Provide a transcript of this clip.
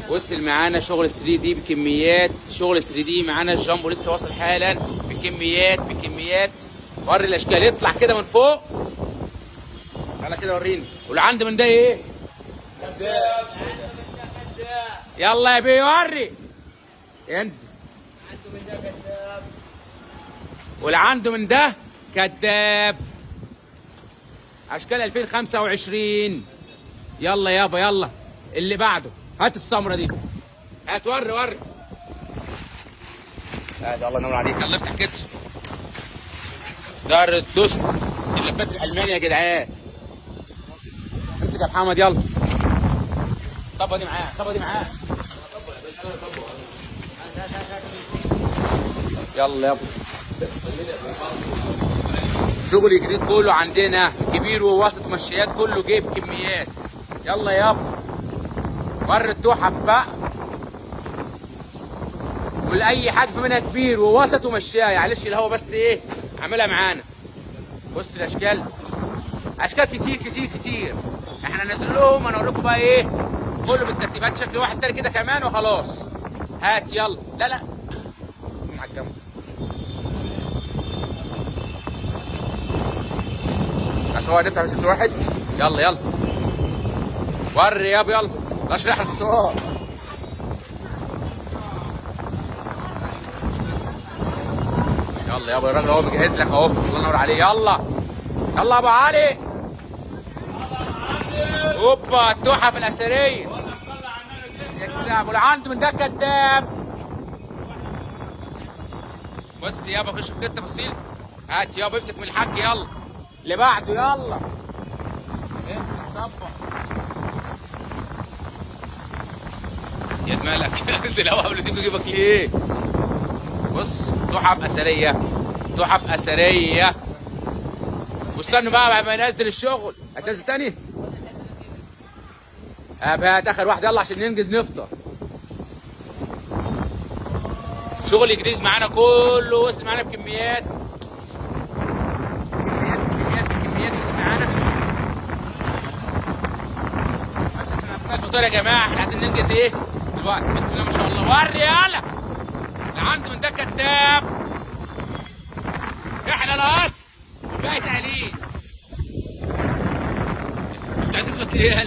وصل معانا شغل 3 دي بكميات، شغل 3 دي معانا الجامبو لسه واصل حالا بكميات. وري الاشكال، يطلع كده من فوق. تعالى كده وريني. واللي عندي من ده ايه؟ يلا يا بيه وري. ينزل. واللي عنده من ده كداب. اشكال 2025. يلا يابا يلا. اللي بعده هات السمره دي. هات وري. هات الله ينور عليك. يلا افتح كتف. دار الدوس. اللفات الالماني يا جدعان. امسك يا محمد يلا. طبقه دي معاه. يلا يابا. شغل جديد كله عندنا، كبير ووسط مشيات كله جايب كميات. يلا يابا. وري التحف بقى. ولاي حجم منها كبير ووسط ومشايه، معلش الهوا بس ايه عاملها معانا. بص الاشكال، اشكال كتير. احنا نازل لهم. انا اقول لكم بقى ايه كله بالترتيبات. شكل واحد تاني كده كمان وخلاص. هات يلا. لا على الجنب. عشان هو نفتح بشكل واحد. يلا وري يابا يلا. اشرح الخطوات. يلا يابا الراجل اهو بيجهز لك اهو. الله ينور عليه. يلا يا ابو علي. اوبا التحف الاثريه. يكسب. واللي عنده من ده كداب. بص يابا خش في كده تفاصيل. هات يابا امسك من الحاج. يلا اللي بعده. يلا طبق يا مالك. انت لو قبل تيجي يجيبك ليه؟ بص تحف اثريه. واستنوا بقى ما ينزل الشغل. هتنزل تاني؟ هات اخر واحده يلا عشان ننجز نفطر. شغل جديد معانا كله. وصل معانا بكميات وصل معانا. الموتور يا جماعه. احنا عايزين ننجز ايه دلوقتي؟ بسم الله ما شاء الله. وري يالا. اللي عنده من ده كداب. احنا القص بقى تقليد. انت عايز تثبت ايه؟